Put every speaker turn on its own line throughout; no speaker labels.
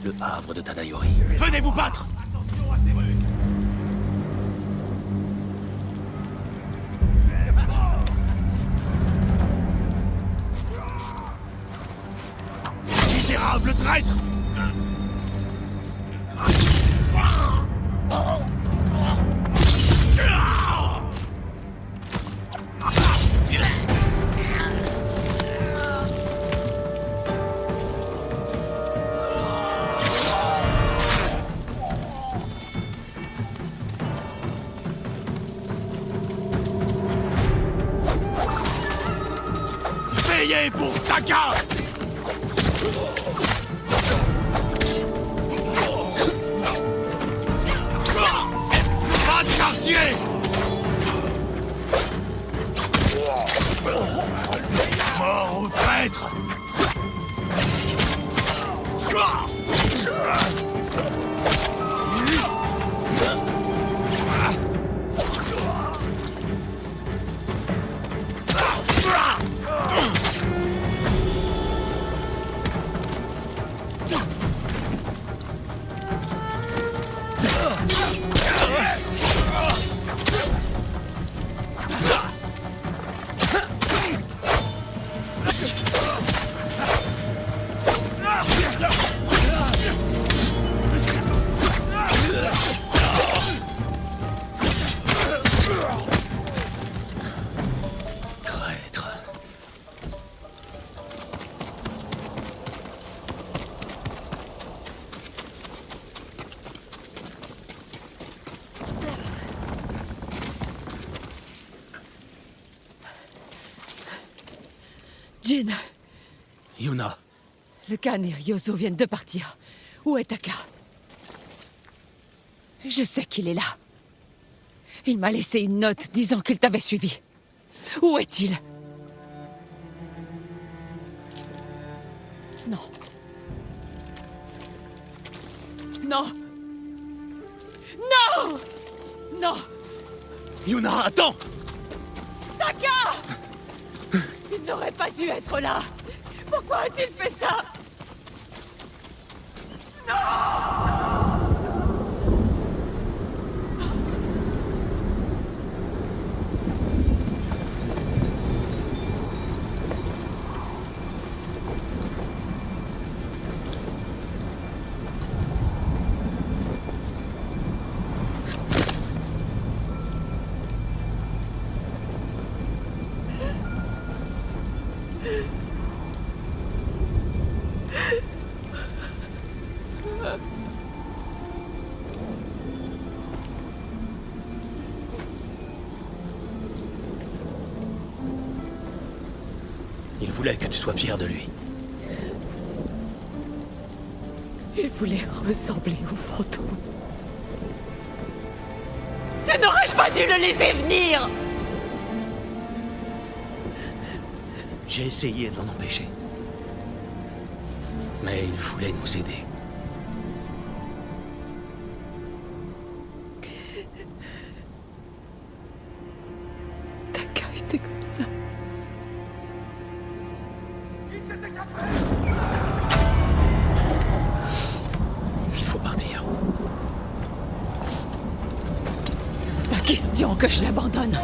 Le havre de Tadayori.
Venez vous battre! Attention à ces Russes! Misérable traître! Veillez pour Taka! Pas de quartier! Mort au traître!
Traître.
Jin,
Yuna.
le Khan et Ryozo viennent de partir. Où est Taka? Je sais qu'il est là. Il m'a laissé une note disant qu'il t'avait suivi. Où est-il? Non. Non. Non! Non!
Yuna, attends!
Taka! Il n'aurait pas dû être là. Pourquoi a-t-il fait ça?
Il voulait que tu sois fier de lui.
Il voulait ressembler au fantôme. Tu n'aurais pas dû le laisser venir!
J'ai essayé de l'en empêcher. Mais il voulait nous aider.
Taka était comme ça.
Il faut partir.
Pas question que je l'abandonne.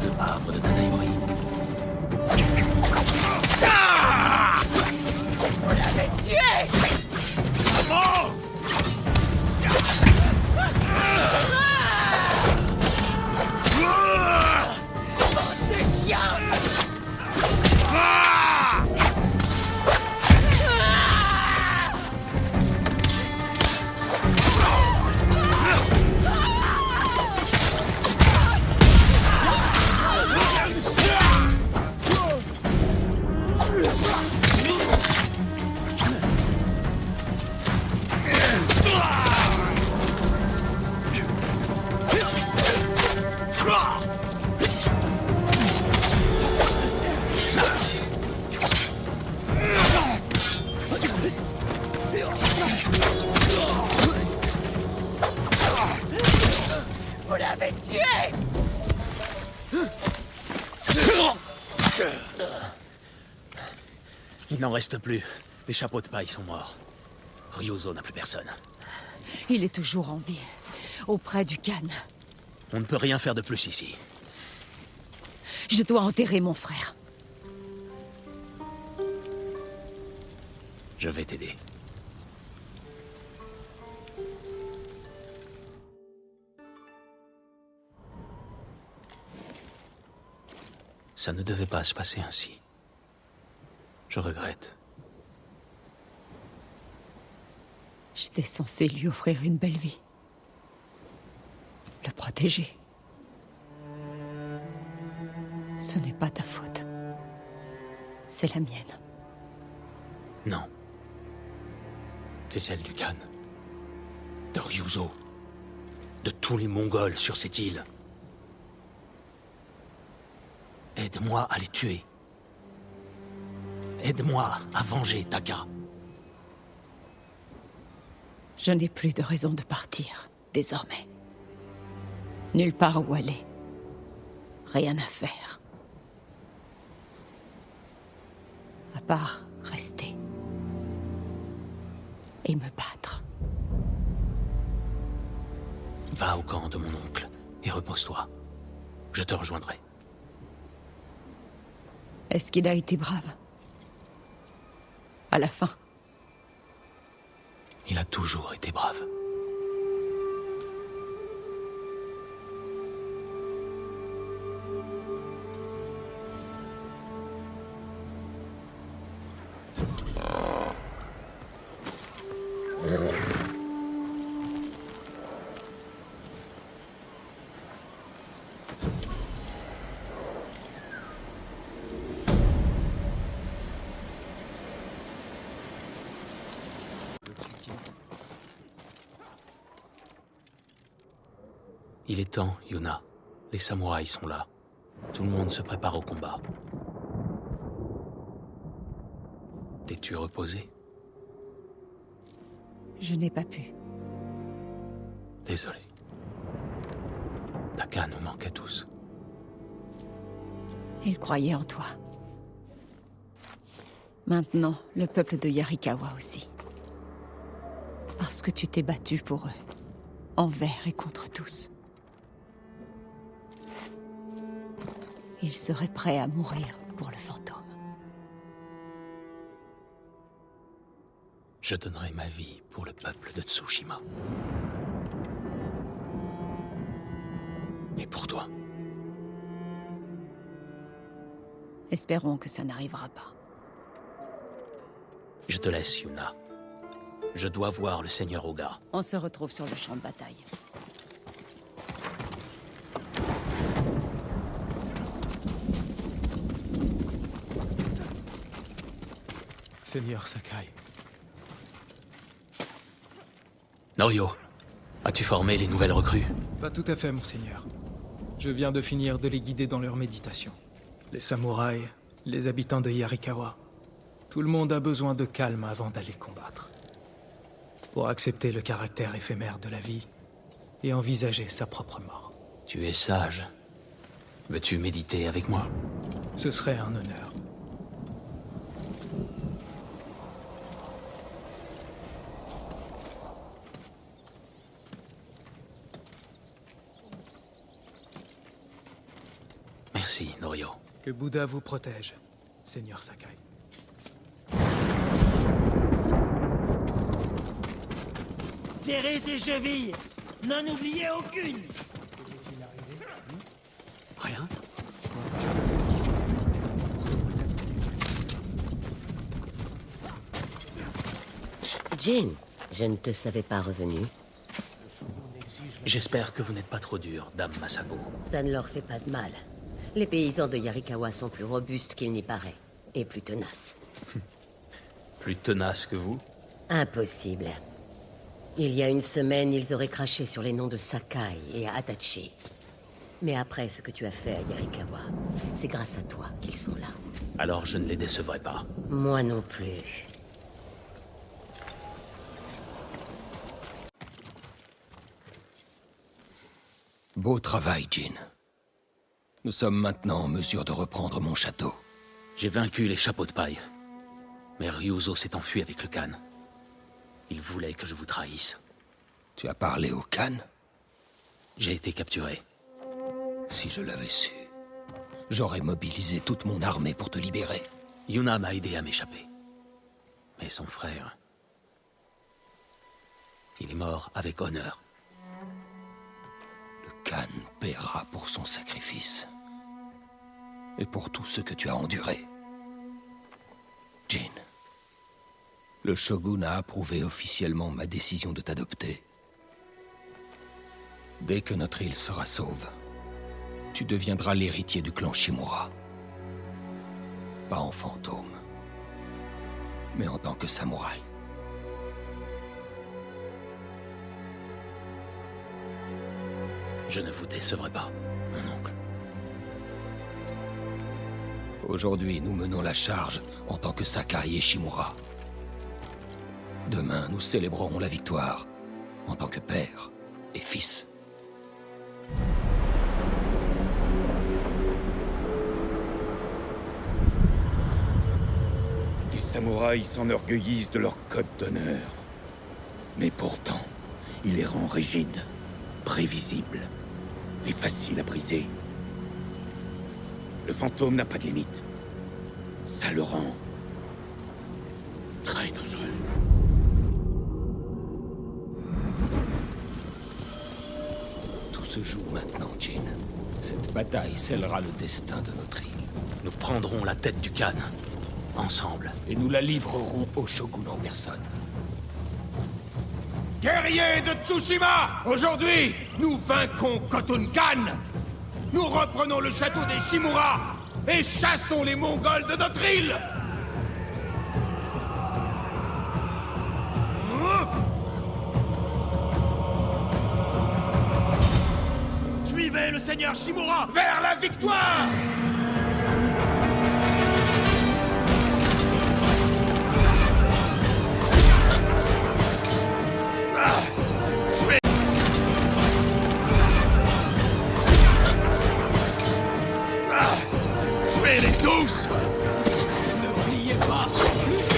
Le havre de Tadayori.
On l'avait tué!
Mort!
Ce chien!
Ah!
Vous l'avez tué!
Il n'en reste plus. Les chapeaux de paille sont morts. Ryuzo n'a plus personne.
Il est toujours en vie, auprès du Khan.
On ne peut rien faire de plus ici.
Je dois enterrer mon frère.
Je vais t'aider. Ça ne devait pas se passer ainsi. Je regrette.
J'étais censé lui offrir une belle vie. Le protéger. Ce n'est pas ta faute. C'est la mienne.
Non. C'est celle du Khan. De Ryuzo. De tous les Mongols sur cette île. Aide-moi à les tuer. Aide-moi à venger Taka.
Je n'ai plus de raison de partir, désormais. Nulle part où aller. Rien à faire. À part rester. Et me battre.
Va au camp de mon oncle et repose-toi. Je te rejoindrai.
Est-ce qu'il a été brave? À la fin.
Il a toujours été brave. Il est temps, Yuna. Les samouraïs sont là. Tout le monde se prépare au combat. T'es-tu reposé?
Je n'ai pas pu.
Désolé. Taka nous manquait tous.
Il croyait en toi. Maintenant, le peuple de Yarikawa aussi. Parce que tu t'es battu pour eux. Envers et contre tous. Il serait prêt à mourir pour le fantôme.
Je donnerai ma vie pour le peuple de Tsushima. Et pour toi.
Espérons que ça n'arrivera pas.
Je te laisse, Yuna. Je dois voir le seigneur Oga.
On se retrouve sur le champ de bataille.
Seigneur Sakai.
Norio, as-tu formé les nouvelles recrues?
Pas tout à fait, monseigneur. Je viens de finir de les guider dans leur méditation. Les samouraïs, les habitants de Yarikawa. Tout le monde a besoin de calme avant d'aller combattre. Pour accepter le caractère éphémère de la vie et envisager sa propre mort.
Tu es sage. Veux-tu méditer avec moi?
Ce serait un honneur.
Merci, Norio.
Que Bouddha vous protège, Seigneur Sakai.
Serrez ses chevilles. N'en oubliez aucune.
Rien?
Jin, je ne te savais pas revenu.
J'espère que vous n'êtes pas trop dur, Dame Masago.
Ça ne leur fait pas de mal. Les paysans de Yarikawa sont plus robustes qu'il n'y paraît. Et plus tenaces.
Plus tenace que vous?
Impossible. Il y a une semaine, ils auraient craché sur les noms de Sakai et Adachi. Mais après ce que tu as fait à Yarikawa, c'est grâce à toi qu'ils sont là.
Alors je ne les décevrai pas.
Moi non plus.
Beau travail, Jin. Nous sommes maintenant en mesure de reprendre mon château.
J'ai vaincu les chapeaux de paille. Mais Ryuzo s'est enfui avec le Khan. Il voulait que je vous trahisse.
Tu as parlé au Khan?
J'ai été capturé.
Si je l'avais su, j'aurais mobilisé toute mon armée pour te libérer.
Yuna m'a aidé à m'échapper. Mais son frère... il est mort avec honneur.
Le Khan paiera pour son sacrifice. Et pour tout ce que tu as enduré. Jin, le shogun a approuvé officiellement ma décision de t'adopter. Dès que notre île sera sauve, tu deviendras l'héritier du clan Shimura. Pas en fantôme, mais en tant que samouraï.
Je ne vous décevrai pas, mon oncle.
Aujourd'hui, nous menons la charge en tant que Sakai et Shimura. Demain, nous célébrerons la victoire en tant que père et fils.
Les samouraïs s'enorgueillissent de leur code d'honneur. Mais pourtant, il les rend rigides, prévisibles et faciles à briser. Le fantôme n'a pas de limite. Ça le rend très dangereux.
Tout se joue maintenant, Jin. Cette bataille scellera le destin de notre île.
Nous prendrons la tête du Khan, ensemble.
Et nous la livrerons au shogun en personne.
Guerriers de Tsushima! Aujourd'hui, nous vainquons Khotun Khan! Nous reprenons le château des Shimura! Et chassons les Mongols de notre île! Suivez le seigneur Shimura! Vers la victoire! Tuez-les tous! N'oubliez pas, luttez!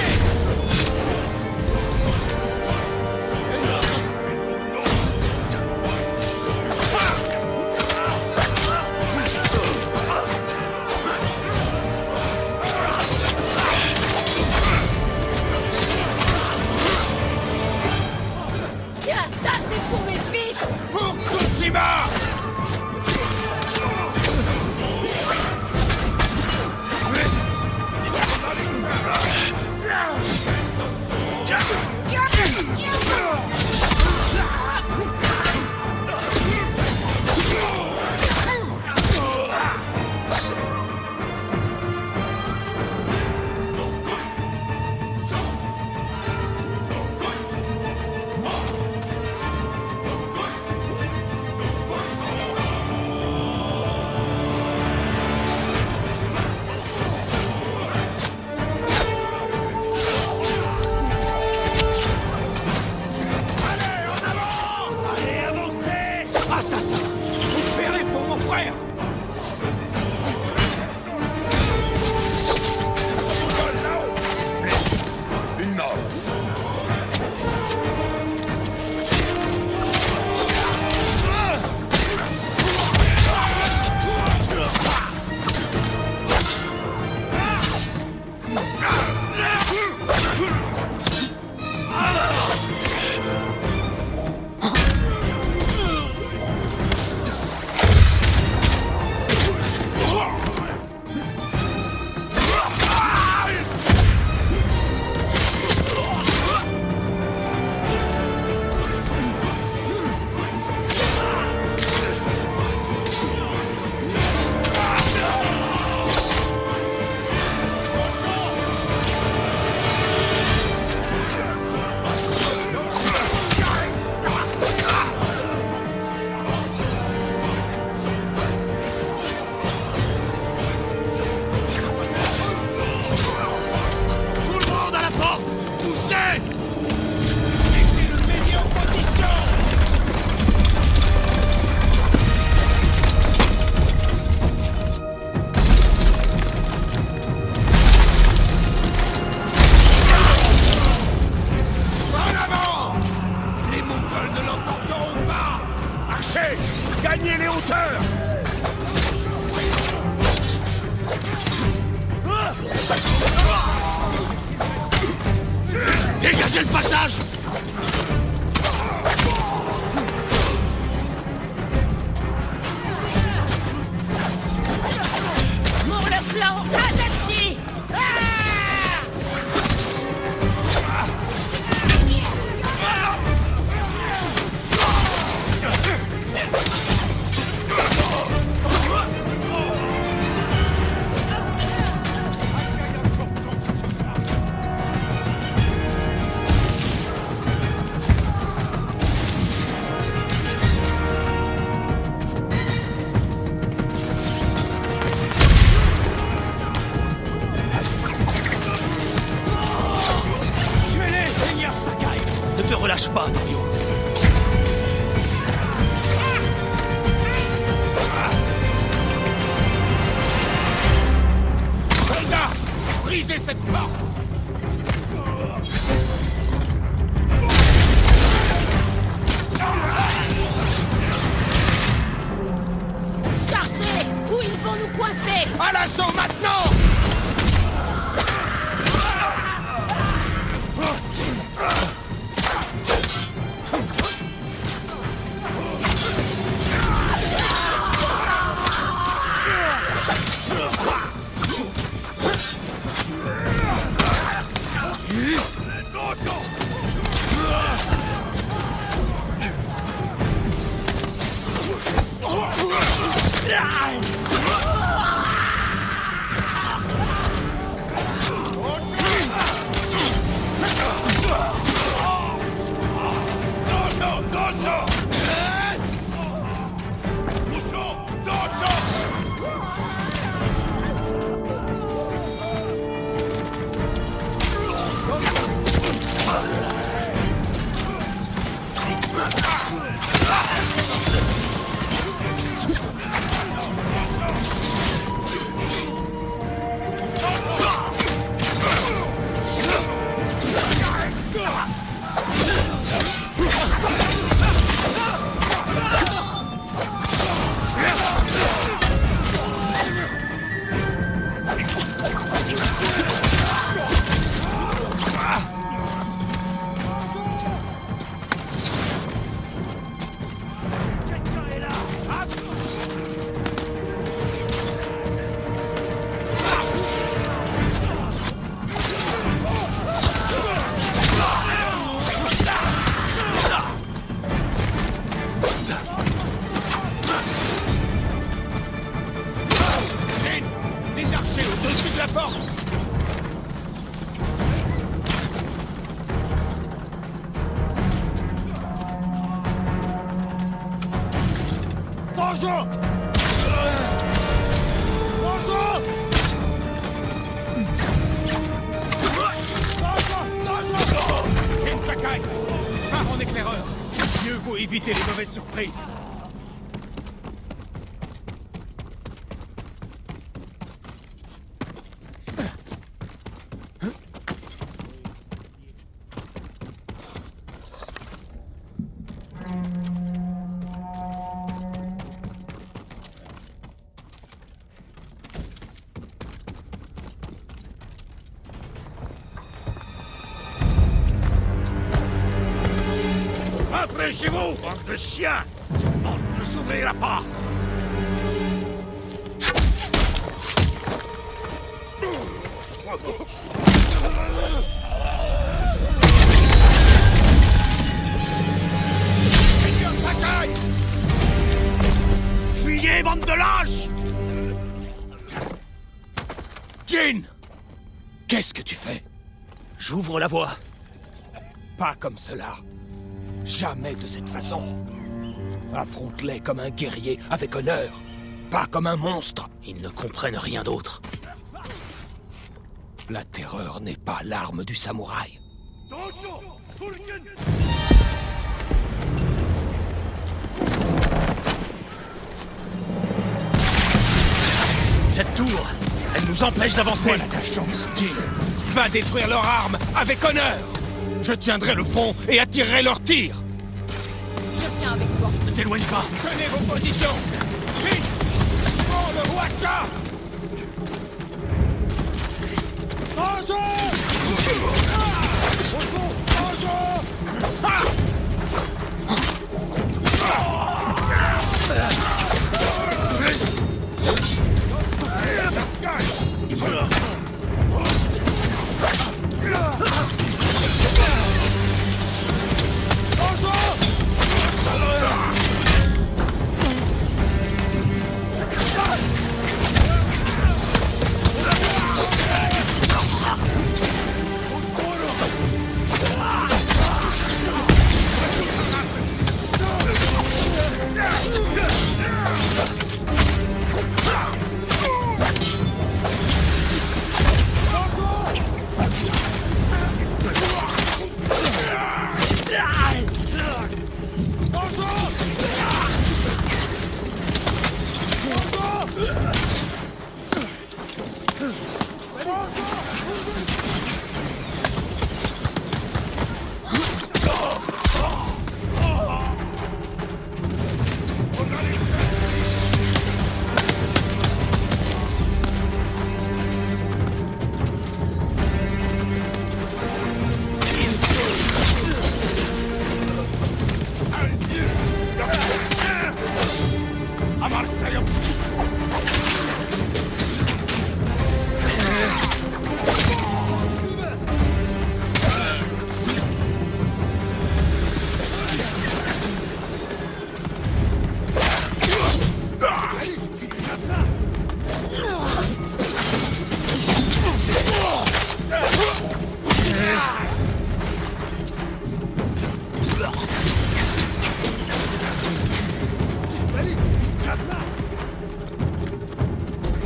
Tiens, ça c'est pour mes fils!
Pour Tsushima!
Assassin! Vous paierez pour mon frère!
Une mort! Marchez! Gagnez les hauteurs!
Dégagez le passage!
Pour le flanc, Adachi!
Tuez-les, Seigneur Sakai! Ne te relâche pas, Norio.
Soldats! Brisez cette porte!
Chargez! Ou ils vont nous coincer!
À l'assaut maintenant! Jin! Les archers au-dessus de la porte! Bonjour! Bonjour! Jin Sakai! Pars en éclaireur! Mieux vaut éviter les mauvaises surprises! Entrez chez vous, bande de chiens! Cette porte ne s'ouvrira pas! Seigneur Sakai! Fuyez, bande de lâches! Jin!
Qu'est-ce que tu fais? J'ouvre la voie. Pas comme cela. Jamais de cette façon. Affronte-les comme un guerrier avec honneur, pas comme un monstre.
Ils ne comprennent rien d'autre.
La terreur n'est pas l'arme du samouraï.
Cette tour, elle nous empêche d'avancer.
Voilà ta chance, Jin. Va détruire leurs armes avec honneur. Je tiendrai le front et attirerai leurs tirs.
Je viens rien avec toi.
Ne t'éloigne pas.
Tenez vos positions. Vite. Pour le Huacha.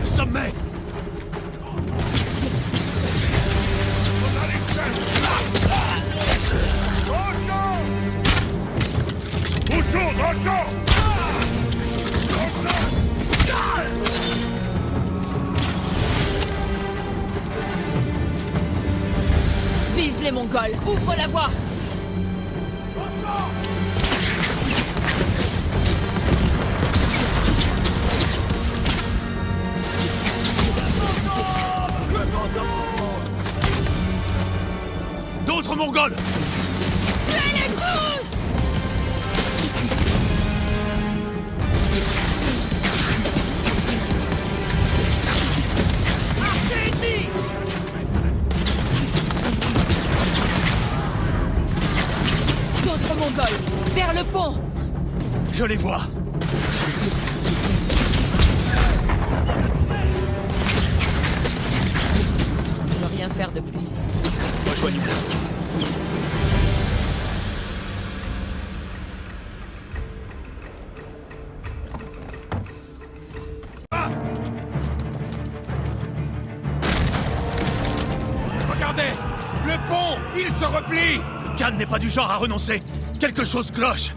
Sommet.
Vise les Mongols. Ouvre la voie.
D'autres Mongols.
Tuez-les tous! D'autres Mongols. Vers le pont.
Je les vois.
Je peux rien faire de plus ici.
Rejoignez-moi.
Regardez. Le pont. Il se replie.
Khan n'est pas du genre à renoncer. Quelque chose cloche.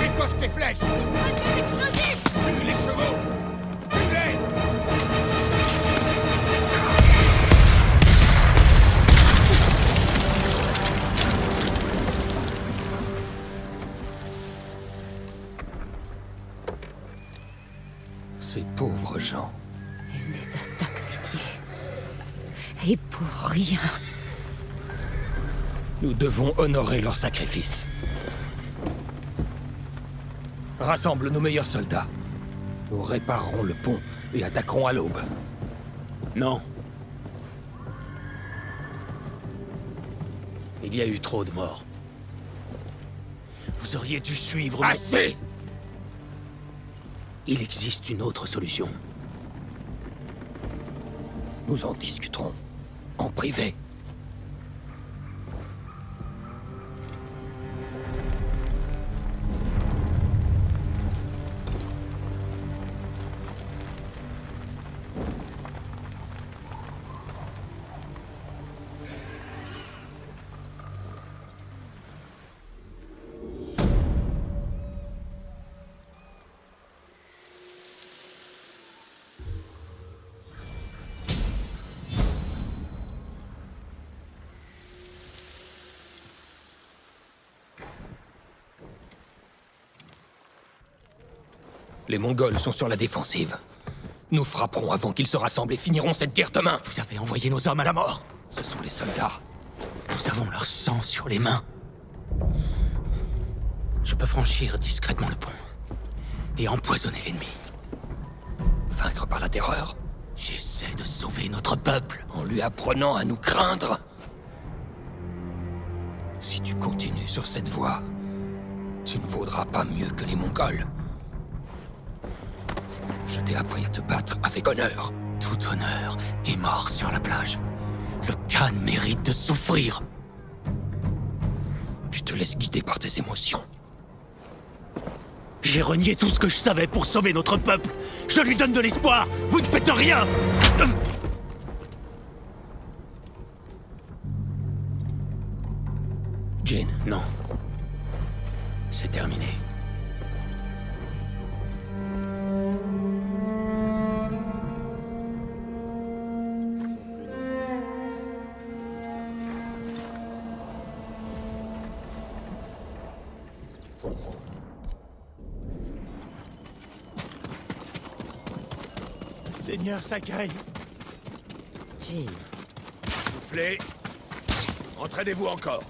Décoche tes flèches. Tue les chevaux. Tue-les.
Ces pauvres gens.
Elle les a sacrifiés. Et pour rien.
Nous devons honorer leur sacrifice. Rassemble nos meilleurs soldats. Nous réparerons le pont et attaquerons à l'aube.
Non. Il y a eu trop de morts.
Vous auriez dû suivre...
Assez.
Il existe une autre solution.
Nous en discuterons. En privé. Les Mongols sont sur la défensive. Nous frapperons avant qu'ils se rassemblent et finirons cette guerre demain.
Vous avez envoyé nos hommes à la mort.
Ce sont les soldats.
Nous avons leur sang sur les mains. Je peux franchir discrètement le pont et empoisonner l'ennemi.
Vaincre par la terreur,
J'essaie de sauver notre peuple.
en lui apprenant à nous craindre. Si tu continues sur cette voie, tu ne vaudras pas mieux que les Mongols. Je t'ai appris à te battre avec honneur.
Tout honneur est mort sur la plage. Le Khan mérite de souffrir.
Tu te laisses guider par tes émotions.
J'ai renié tout ce que je savais pour sauver notre peuple. Je lui donne de l'espoir. Vous ne faites rien.
Jin,
Non. C'est terminé.
Seigneur Sakai,
Jin,
soufflez. Entraînez-vous encore.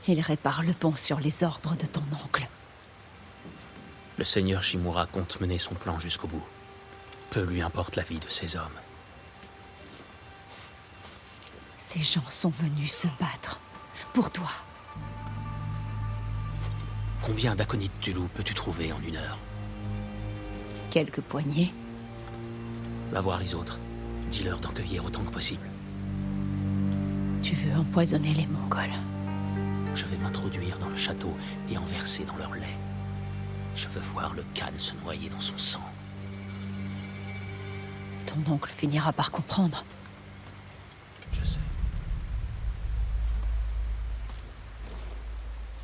Il répare le pont sur les ordres de ton oncle.
Le seigneur Shimura compte mener son plan jusqu'au bout. Peu lui importe la vie de ses hommes.
Ces gens sont venus se battre. Pour toi.
Combien d'Akonit Tulu peux-tu trouver en 1 heure?
Quelques poignées.
Va voir les autres. Dis-leur d'en cueillir autant que possible.
Tu veux empoisonner les Mongols.
Je vais m'introduire dans le château et en verser dans leur lait. Je veux voir le Khan se noyer dans son sang.
Ton oncle finira par comprendre.
Je sais.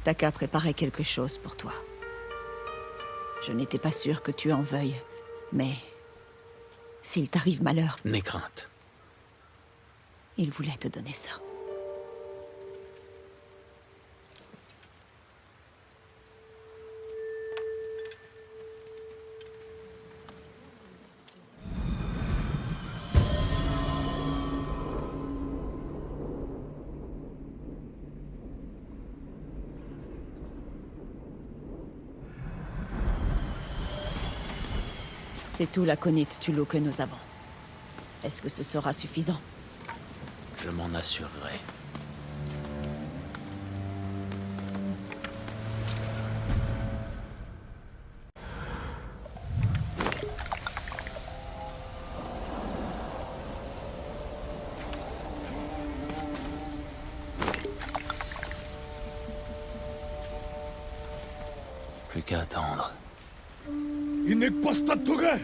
Taka préparait quelque chose pour toi. Je n'étais pas sûr que tu en veuilles, mais s'il t'arrive malheur,
N'aie crainte.
il voulait te donner ça. C'est tout l'Akonit Tulu que nous avons. Est-ce que ce sera suffisant?
Je m'en assurerai. Plus qu'à attendre.
Il n'est pas statturé.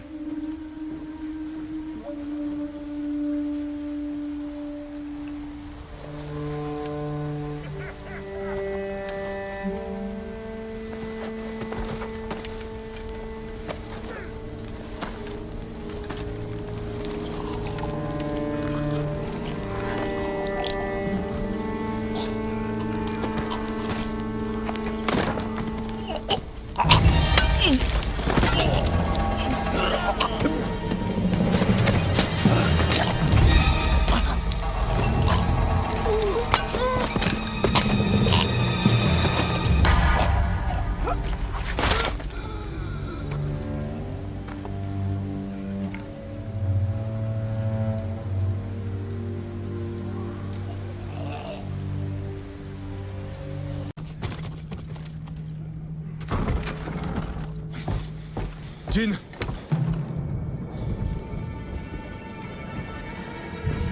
Jin,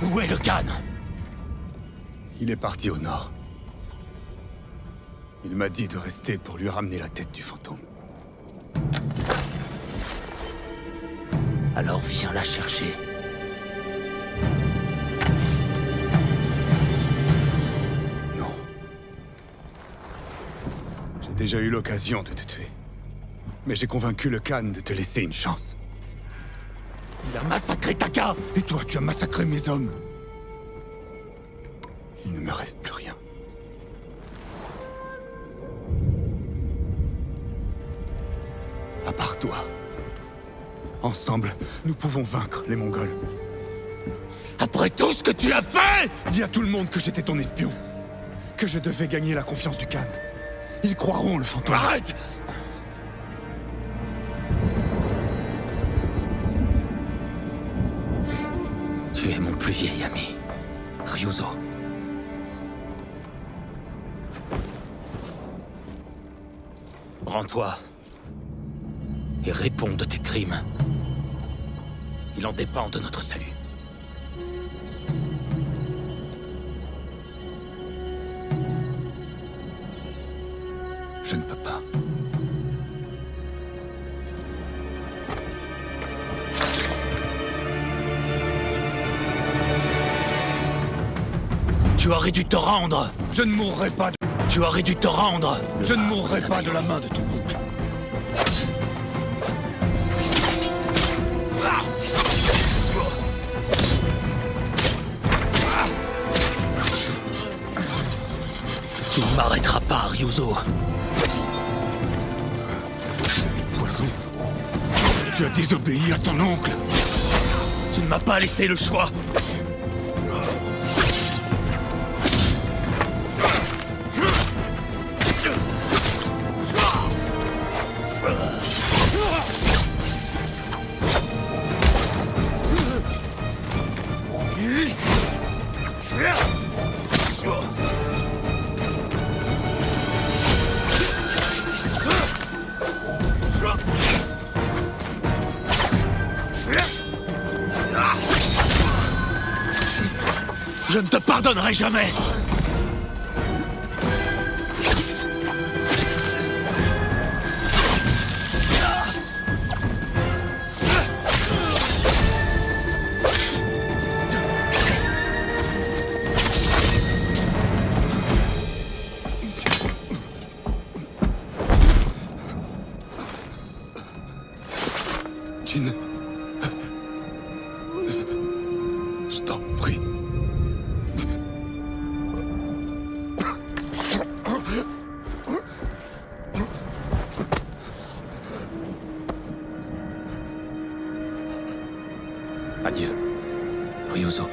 Où est le Khan?
Il est parti au nord. Il m'a dit de rester pour lui ramener la tête du fantôme.
Alors viens la chercher.
Non. J'ai déjà eu l'occasion de te tuer. Mais j'ai convaincu le Khan de te laisser une chance.
Il a massacré Taka!
Et toi, tu as massacré mes hommes. Il ne me reste plus rien. À part toi. Ensemble, nous pouvons vaincre les Mongols.
Après tout ce que tu as fait!
Dis à tout le monde que j'étais ton espion. Que je devais gagner la confiance du Khan. Ils croiront le fantôme.
Arrête!
Tu es mon plus vieil ami, Ryuzo. Rends-toi et réponds de tes crimes. Il en dépend de notre salut.
Je ne peux pas.
Tu aurais dû te rendre.
Je ne mourrai pas de...
Tu aurais dû te rendre.
Je ne mourrai pas de la main de ton oncle.
Tu ne m'arrêteras pas, Ryuzo.
Poison, tu as désobéi à ton oncle.
Tu ne m'as pas laissé le choix. Je ne te pardonnerai jamais.
Jin. Je t'en prie.
Adieu, Ryuzo.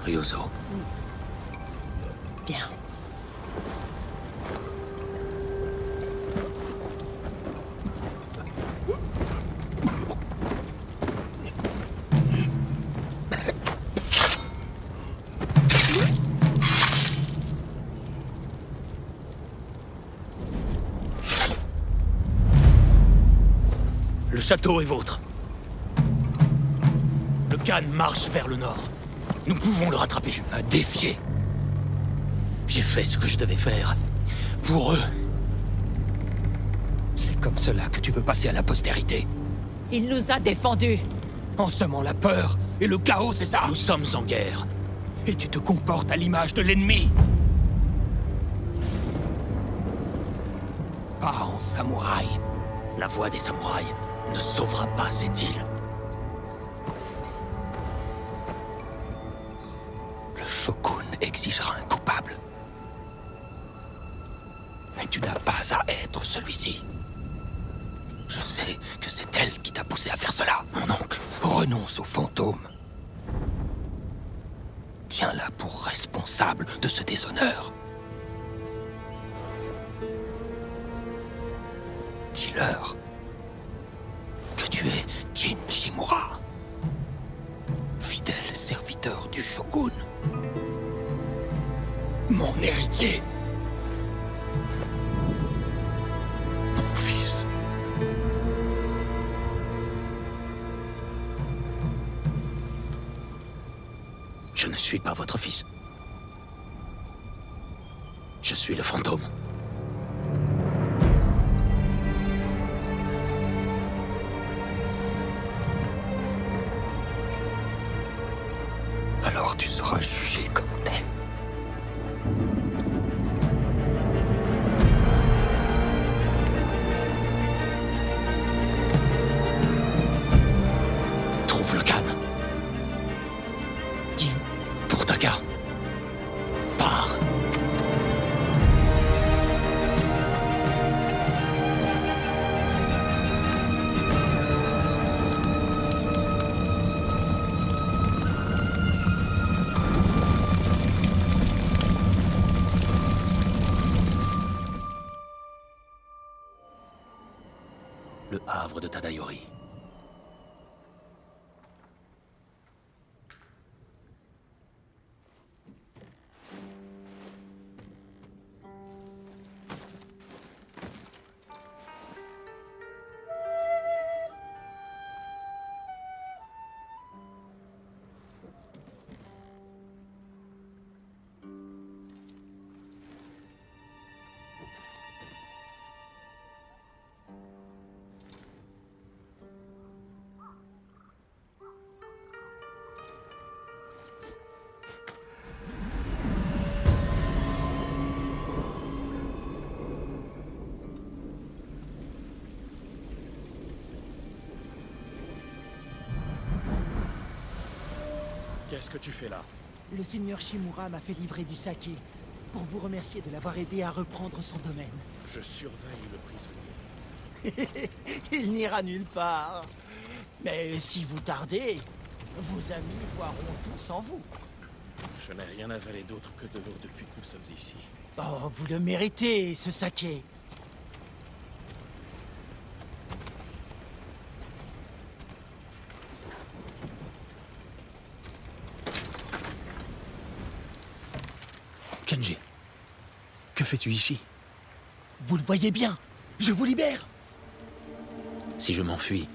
Ryuzo.
Bien.
Le château est vôtre. Le Khan marche vers le nord. Nous pouvons le rattraper.
Tu m'as défié.
J'ai fait ce que je devais faire. Pour eux.
C'est comme cela que tu veux passer à la postérité.
Il nous a défendus.
En semant la peur et le chaos, c'est ça?
Nous sommes en guerre.
Et tu te comportes à l'image de l'ennemi. Pas en samouraï.
La voix des samouraïs ne sauvera pas cette île.
Le shogun exigera un coupable. Mais tu n'as pas à être celui-ci. Je sais que c'est elle qui t'a poussé à faire cela.
Mon oncle.
Renonce au fantôme. Tiens-la pour responsable de ce déshonneur. Dis-leur que tu es Jin Shimura, fidèle serviteur du shogun, mon héritier, mon fils.
Je ne suis pas votre fils. Je suis le fantôme.
Alors tu seras jugé comme tel.
Trouve le Khan.
Dis,
Pour Taka. Pars. Le havre de Tadayori.
Qu'est-ce que tu fais là?
Le seigneur Shimura m'a fait livrer du saké pour vous remercier de l'avoir aidé à reprendre son domaine.
Je surveille le prisonnier.
Il n'ira nulle part. Mais si vous tardez, vos amis boiront tout sans vous.
Je n'ai rien avalé d'autre que de l'eau depuis que nous sommes ici.
Oh, vous le méritez, ce saké.
Kenji, que fais-tu ici?
Vous le voyez bien, je vous libère.
Si je m'enfuis,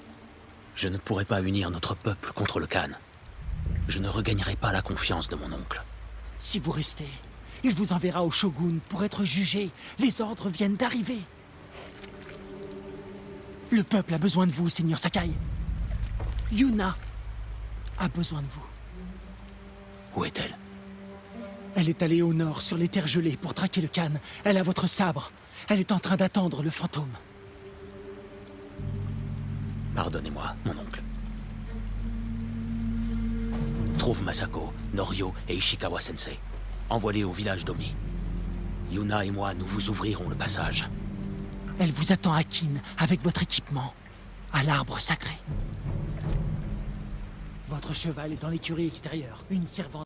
je ne pourrai pas unir notre peuple contre le Khan. Je ne regagnerai pas la confiance de mon oncle.
Si vous restez, il vous enverra au shogun pour être jugé. Les ordres viennent d'arriver. Le peuple a besoin de vous, seigneur Sakai. Yuna a besoin de vous.
Où est-elle?
Elle est allée au nord, sur les terres gelées, pour traquer le Khan. Elle a votre sabre. Elle est en train d'attendre le fantôme.
Pardonnez-moi, mon oncle. Trouve Masako, Norio et Ishikawa-sensei. Envoie-les au village d'Omi. Yuna et moi, nous vous ouvrirons le passage.
Elle vous attend à Kin, avec votre équipement, à l'arbre sacré. Votre cheval est dans l'écurie extérieure. Une servante